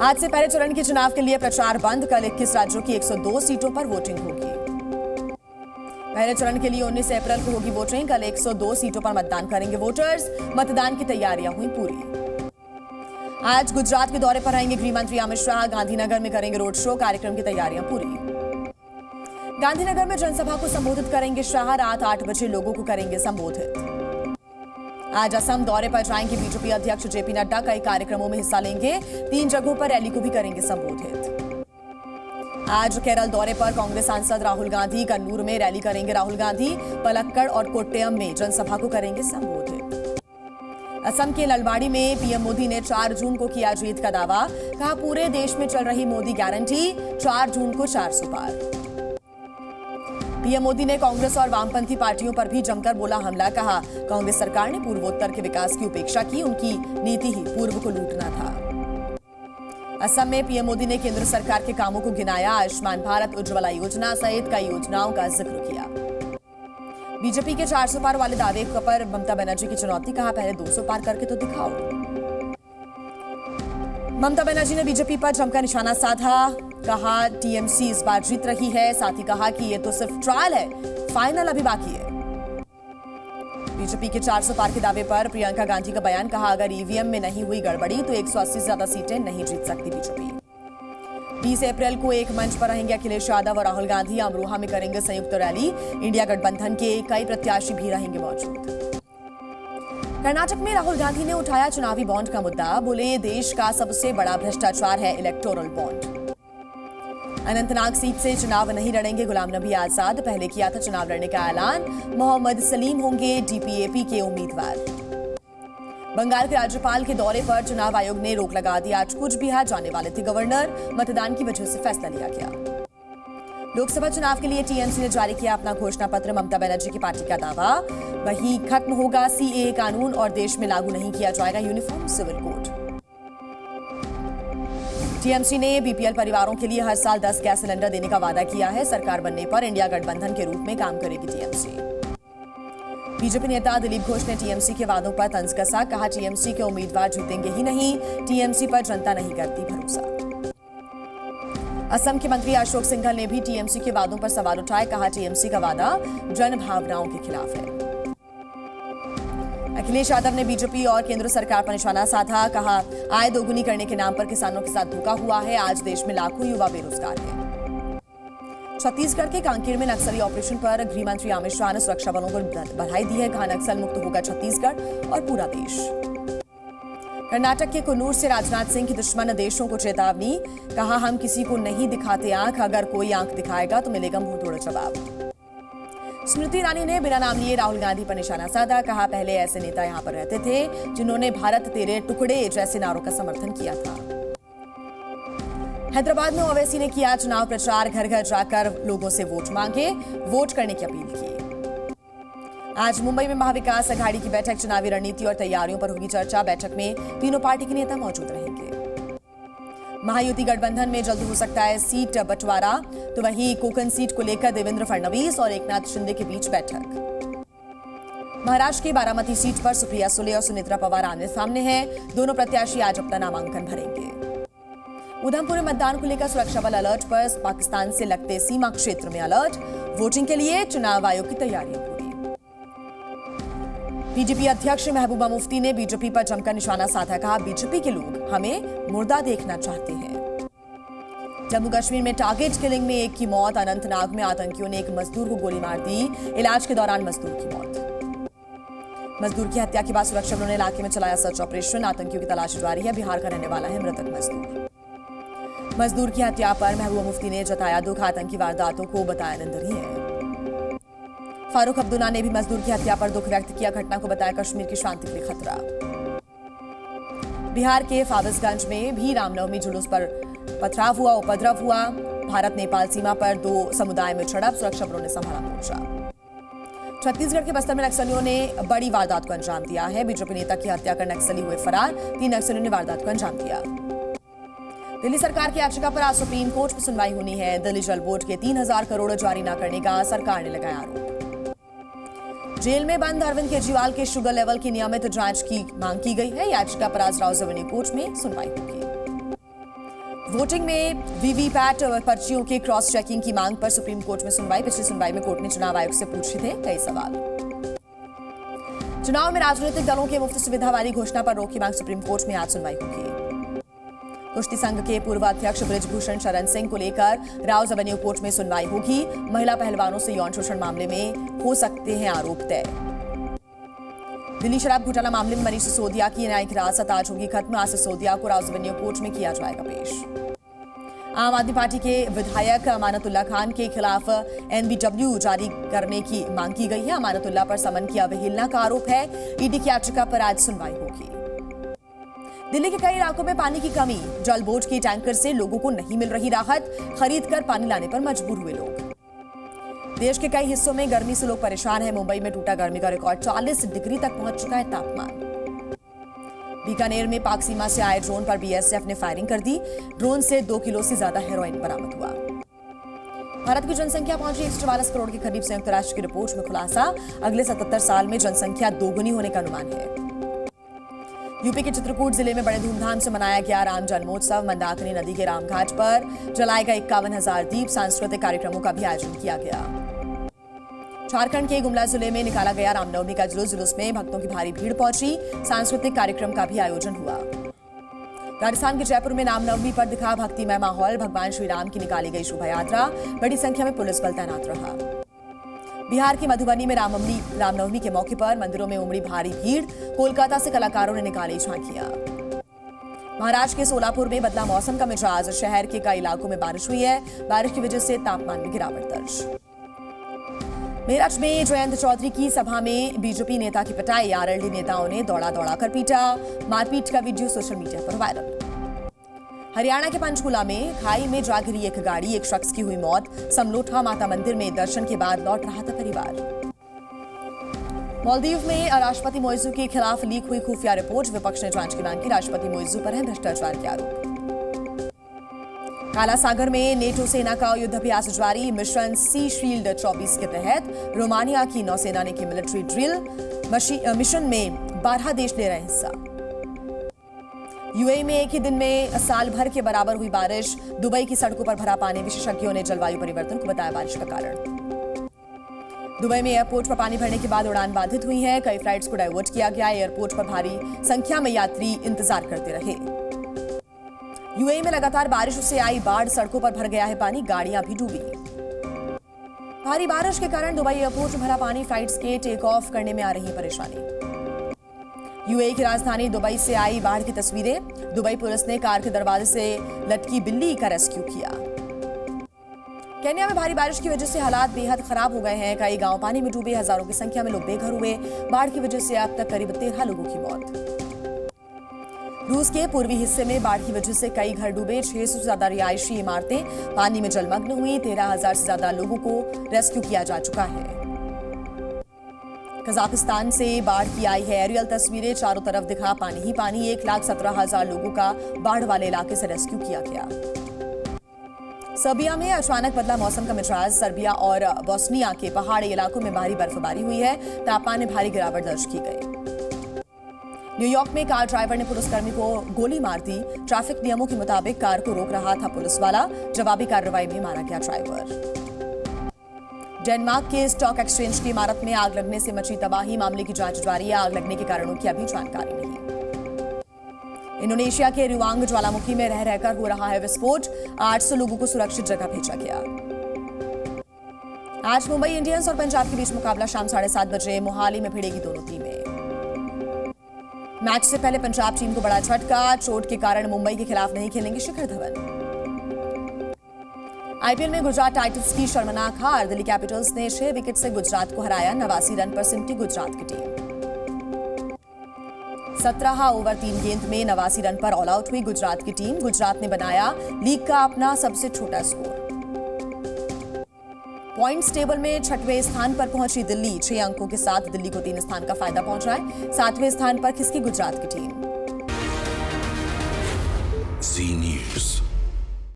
आज से पहले चरण के चुनाव के लिए प्रचार बंद। कल 21 राज्यों की 102 सीटों पर वोटिंग होगी। पहले चरण के लिए 19 अप्रैल को होगी वोटिंग। कल 102 सीटों पर मतदान करेंगे वोटर्स। मतदान की तैयारियां हुई पूरी। आज गुजरात के दौरे पर रहेंगे गृह मंत्री अमित शाह। गांधीनगर में करेंगे रोड शो। कार्यक्रम की तैयारियां पूरी। गांधीनगर में जनसभा को संबोधित करेंगे शाह। रात 8 बजे लोगों को करेंगे संबोधित। आज असम दौरे पर जाएंगे बीजेपी अध्यक्ष जेपी नड्डा। कई कार्यक्रमों में हिस्सा लेंगे। 3 जगहों पर रैली को भी करेंगे संबोधित। आज केरल दौरे पर कांग्रेस सांसद राहुल गांधी। कन्नूर में रैली करेंगे राहुल गांधी। पलक्कड़ और कोट्टयम में जनसभा को करेंगे संबोधित। असम के ललवाड़ी में पीएम मोदी ने 4 जून को किया जीत का दावा। कहा पूरे देश में चल रही मोदी गारंटी। 4 जून को 400 पार। पीएम मोदी ने कांग्रेस और वामपंथी पार्टियों पर भी जमकर बोला हमला। कहा कांग्रेस सरकार ने पूर्वोत्तर के विकास की उपेक्षा की। उनकी नीति ही पूर्व को लूटना था। असम में पीएम मोदी ने केंद्र सरकार के कामों को गिनाया। आयुष्मान भारत, उज्ज्वला योजना सहित कई योजनाओं का जिक्र किया। बीजेपी के 400 पार वाले दावे पर ममता बनर्जी की चुनौती। कहा पहले 200 पार करके तो दिखाओ। ममता बनर्जी ने बीजेपी पर जमकर निशाना साधा। कहा टीएमसी इस बार जीत रही है। साथ ही कहा कि ये तो सिर्फ ट्रायल है, फाइनल अभी बाकी है। बीजेपी के 400 पार के दावे पर प्रियंका गांधी का बयान। कहा अगर ईवीएम में नहीं हुई गड़बड़ी तो 180 से ज्यादा सीटें नहीं जीत सकती बीजेपी। 20 अप्रैल को एक मंच पर रहेंगे अखिलेश यादव और राहुल गांधी। अमरोहा में करेंगे संयुक्त रैली। इंडिया गठबंधन के कई प्रत्याशी भी रहेंगे मौजूद। कर्नाटक में राहुल गांधी ने उठाया चुनावी बॉन्ड का मुद्दा। बोले ये देश का सबसे बड़ा भ्रष्टाचार है इलेक्टोरल बॉन्ड। अनंतनाग सीट से चुनाव नहीं लड़ेंगे गुलाम नबी आजाद। पहले किया था चुनाव लड़ने का ऐलान। मोहम्मद सलीम होंगे डीपीएपी के उम्मीदवार। बंगाल के राज्यपाल के दौरे पर चुनाव आयोग ने रोक लगा दी। आज कूच बिहार जाने वाले थे गवर्नर। मतदान की वजह से फैसला लिया गया। लोकसभा चुनाव के लिए टीएमसी ने जारी किया अपना घोषणा पत्र। ममता बनर्जी की पार्टी का दावा। वहीं खत्म होगा सीएए कानून और देश में लागू नहीं किया जाएगा यूनिफॉर्म सिविल कोड। टीएमसी ने बीपीएल परिवारों के लिए हर साल 10 गैस सिलेंडर देने का वादा किया है। सरकार बनने पर इंडिया गठबंधन के रूप में काम करेगी टीएमसी। बीजेपी नेता दिलीप घोष ने टीएमसी के वादों पर तंज कसा। कहा टीएमसी के उम्मीदवार जीतेंगे ही नहीं। टीएमसी पर जनता नहीं करती भरोसा। असम के मंत्री अशोक सिंघल ने भी टीएमसी के वादों पर सवाल उठाए। कहा टीएमसी का वादा जन भावनाओं के खिलाफ है। अखिलेश यादव ने बीजेपी और केंद्र सरकार पर निशाना साधा। कहा आय दोगुनी करने के नाम पर किसानों के साथ धोखा हुआ है। आज देश में लाखों युवा बेरोजगार हैं। छत्तीसगढ़ के कांकेर में नक्सली ऑपरेशन पर गृह मंत्री अमित शाह ने सुरक्षा बलों को बधाई दी है। कहा नक्सल मुक्त होगा छत्तीसगढ़ और पूरा देश। कर्नाटक के कुन्नूर से राजनाथ सिंह की दुश्मन देशों को चेतावनी। कहा हम किसी को नहीं दिखाते आंख। अगर कोई आंख दिखाएगा तो मिलेगा मुंह तोड़ जवाब। स्मृति ईरानी ने बिना नाम लिए राहुल गांधी पर निशाना साधा। कहा पहले ऐसे नेता यहां पर रहते थे जिन्होंने भारत तेरे टुकड़े जैसे नारों का समर्थन किया था। हैदराबाद में ओवैसी ने किया चुनाव प्रचार। घर घर जाकर लोगों से वोट मांगे। वोट करने की अपील की। आज मुंबई में महाविकास अघाड़ी की बैठक। चुनावी रणनीति और तैयारियों पर होगी चर्चा। बैठक में तीनों पार्टी के नेता मौजूद रहेंगे। महायुति गठबंधन में जल्द हो सकता है सीट बंटवारा। तो वहीं कोकन सीट को लेकर देवेंद्र फडणवीस और एकनाथ शिंदे के बीच बैठक। महाराष्ट्र की बारामती सीट पर सुप्रिया सुले और सुनेत्रा पवार आमने सामने हैं। दोनों प्रत्याशी आज अपना नामांकन भरेंगे। उधमपुर में मतदान को लेकर सुरक्षा बल अलर्ट पर। पाकिस्तान से लगते सीमा क्षेत्र में अलर्ट। वोटिंग के लिए चुनाव आयोग की तैयारियां पूरी। बीजेपी अध्यक्ष महबूबा मुफ्ती ने बीजेपी पर जमकर निशाना साधा। कहा बीजेपी के लोग हमें मुर्दा देखना चाहते हैं। जम्मू कश्मीर में टारगेट किलिंग में एक की मौत। अनंतनाग में आतंकियों ने एक मजदूर को गोली मार दी। इलाज के दौरान मजदूर की मौत। मजदूर की हत्या के बाद सुरक्षा बलों ने इलाके में चलाया सर्च ऑपरेशन। आतंकियों की तलाश जारी है। बिहार का रहने वाला है मृतक मजदूर। मजदूर की हत्या पर महबूबा मुफ्ती ने जताया दुख। आतंकी वारदातों को बताया निंदनीय है। फारूक अब्दुल्ला ने भी मजदूर की हत्या पर दुख व्यक्त किया। घटना को बताया कश्मीर की शांति के लिए खतरा। बिहार के फारबिसगंज में भी रामनवमी जुलूस पर पथराव हुआ, उपद्रव हुआ। भारत नेपाल सीमा पर 2 समुदाय में झड़प। सुरक्षा बलों ने संभाला मोर्चा। छत्तीसगढ़ के बस्तर में नक्सलियों ने बड़ी वारदात को अंजाम दिया है। बीजेपी नेता की हत्या कर नक्सली हुए फरार। 3 नक्सलियों ने वारदात को अंजाम दिया। दिल्ली सरकार की याचिका पर आज सुप्रीम कोर्ट में सुनवाई होनी है। दिल्ली जल बोर्ड के 3000 करोड़ जारी न करने का सरकार ने लगाया आरोप। जेल में बंद अरविंद केजरीवाल के शुगर लेवल की नियमित जांच की मांग की गई है। याचिका पर आज राव रेवेन्यू कोर्ट में सुनवाई होगी। वोटिंग में वीवीपैट पर्चियों के क्रॉस चेकिंग की मांग पर सुप्रीम कोर्ट में सुनवाई। पिछली सुनवाई में कोर्ट ने चुनाव आयोग से पूछे थे कई सवाल। चुनाव में राजनीतिक दलों के मुफ्त सुविधा वाली घोषणा पर रोक की मांग सुप्रीम कोर्ट में आज सुनवाई होगी। कुश्ती संघ के पूर्व अध्यक्ष बृजभूषण शरण सिंह को लेकर राउज एवेन्यू कोर्ट में सुनवाई होगी। महिला पहलवानों से यौन शोषण मामले में हो सकते हैं आरोप तय। दिल्ली शराब घोटाला मामले में मनीष सिसोदिया की न्यायिक हिरासत आज होगी खत्म। आज सिसोदिया को राउज एवेन्यू कोर्ट में किया जाएगा पेश। आम आदमी पार्टी के विधायक अमानतुल्लाह खान के खिलाफ एनबीडब्ल्यू जारी करने की मांग की गई है। अमानतुल्लाह पर समन की अवहेलना का आरोप है। ईडी की याचिका पर आज सुनवाई होगी। दिल्ली के कई इलाकों में पानी की कमी, जल बोर्ड के टैंकर से लोगों को नहीं मिल रही राहत। खरीद कर पानी लाने पर मजबूर हुए लोग। देश के कई हिस्सों में गर्मी से लोग परेशान हैं। मुंबई में टूटा गर्मी का रिकॉर्ड, 40 डिग्री तक पहुंच चुका है तापमान। बीकानेर में पाक सीमा से आए ड्रोन पर बीएसएफ ने फायरिंग कर दी। ड्रोन से 2 किलो से ज्यादा हेरोइन बरामद हुआ। भारत की जनसंख्या पहुंची 144 करोड़ के करीब। संयुक्त राष्ट्र की रिपोर्ट में खुलासा, अगले 77 साल में जनसंख्या दोगुनी होने का अनुमान है। यूपी के चित्रकूट जिले में बड़े धूमधाम से मनाया गया राम जन्मोत्सव। मंदाकिनी नदी के रामघाट पर जलाए गए 51,000 दीप। सांस्कृतिक कार्यक्रमों का भी आयोजन किया गया। झारखंड के गुमला जिले में निकाला गया रामनवमी का जुलूस। जुलूस में भक्तों की भारी भीड़ पहुंची। सांस्कृतिक कार्यक्रम का भी आयोजन हुआ। राजस्थान के जयपुर में रामनवमी पर दिखा भक्तिमय माहौल। भगवान श्री राम की निकाली गई शोभा यात्रा। बड़ी संख्या में पुलिस बल तैनात रहा। बिहार की मधुबनी में रामनवमी के मौके पर मंदिरों में उमड़ी भारी भीड़। कोलकाता से कलाकारों ने निकाली झांकियां। महाराष्ट्र के सोलापुर में बदला मौसम का मिजाज। शहर के कई इलाकों में बारिश हुई है। बारिश की वजह से तापमान में गिरावट दर्ज। मेरठ में जयंत चौधरी की सभा में बीजेपी नेता की पिटाई। आरएलडी नेताओं ने दौड़ा कर पीटा। मारपीट का वीडियो सोशल मीडिया पर वायरल। हरियाणा के पंचकुला में खाई में जा गिरी एक गाड़ी, एक शख्स की हुई मौत। समलोठा माता मंदिर में दर्शन के बाद लौट रहा था परिवार। मालदीव में राष्ट्रपति मोइजू के खिलाफ लीक हुई खुफिया रिपोर्ट। विपक्ष ने जांच की मांग की। राष्ट्रपति मोइजू पर है भ्रष्टाचार के आरोप। काला सागर में नेटो सेना का युद्धाभ्यास जारी। मिशन सी शील्ड 24 के तहत रोमानिया की नौसेना ने की मिलिट्री ड्रिल। मिशन में 12 देश ले रहे हिस्सा। यूएई में एक ही दिन में साल भर के बराबर हुई बारिश। दुबई की सड़कों पर भरा पानी। विशेषज्ञों ने जलवायु परिवर्तन को बताया बारिश का कारण। दुबई में एयरपोर्ट पर पानी भरने के बाद उड़ान बाधित हुई है। कई फ्लाइट्स को डाइवर्ट किया गया। एयरपोर्ट पर भारी संख्या में यात्री इंतजार करते रहे। यूएई में लगातार बारिश से आई बाढ़। सड़कों पर भर गया है पानी। गाड़ियां भी डूबी। भारी बारिश के कारण दुबई एयरपोर्ट में भरा पानी। फ्लाइट्स के टेक ऑफ करने में आ रही परेशानी। यूएई की राजधानी दुबई से आई बाढ़ की तस्वीरें। दुबई पुलिस ने कार के दरवाजे से लटकी बिल्ली का रेस्क्यू किया। केन्या में भारी बारिश की वजह से हालात बेहद खराब हो गए हैं। कई गांव पानी में डूबे। हजारों की संख्या में लोग बेघर हुए। बाढ़ की वजह से अब तक करीब 13 लोगों की मौत। रूस के पूर्वी हिस्से में बाढ़ की वजह से कई घर डूबे। 600 से ज्यादा रिहायशी इमारतें पानी में जलमग्न हुई। 13,000 से ज्यादा लोगों को रेस्क्यू किया जा चुका है। कजाकिस्तान से बाढ़ की आई है एरियल तस्वीरें। चारों तरफ दिखा पानी ही पानी। 1,17,000 लोगों का बाढ़ वाले इलाके से रेस्क्यू किया गया। सर्बिया में अचानक बदला मौसम का मिजाज। सर्बिया और बोस्निया के पहाड़ी इलाकों में भारी बर्फबारी हुई है। तापमान में भारी गिरावट दर्ज की गई। न्यूयॉर्क में कार ड्राइवर ने पुलिसकर्मी को गोली मार दी। ट्रैफिक नियमों के मुताबिक कार को रोक रहा था पुलिस वाला। जवाबी कार्रवाई में मारा गया ड्राइवर। डेनमार्क के स्टॉक एक्सचेंज की इमारत में आग लगने से मची तबाही। मामले की जांच जारी है। आग लगने के कारणों की अभी जानकारी नहीं। इंडोनेशिया के रुवांग ज्वालामुखी में रह रहकर हो रहा है विस्फोट। 800 लोगों को सुरक्षित जगह भेजा गया। आज मुंबई इंडियंस और पंजाब के बीच मुकाबला शाम 7:30 बजे मोहाली में भिड़ेगी दोनों टीमें। मैच से पहले पंजाब टीम को बड़ा झटका। चोट के कारण मुंबई के खिलाफ नहीं खेलेंगे शिखर धवन। आईपीएल में गुजरात टाइटंस की शर्मनाक हार। दिल्ली कैपिटल्स ने 6 विकेट से गुजरात को हराया। 89 रन पर सिमटी गुजरात की टीम। 17 ओवर 3 गेंद में 89 रन पर ऑल आउट हुई गुजरात की टीम। गुजरात ने बनाया लीग का अपना सबसे छोटा स्कोर। पॉइंट्स टेबल में 6वें स्थान पर पहुंची दिल्ली। 6 अंकों के साथ दिल्ली को 3 स्थान का फायदा पहुंचा है। 7वें स्थान पर खिसकी गुजरात की टीम।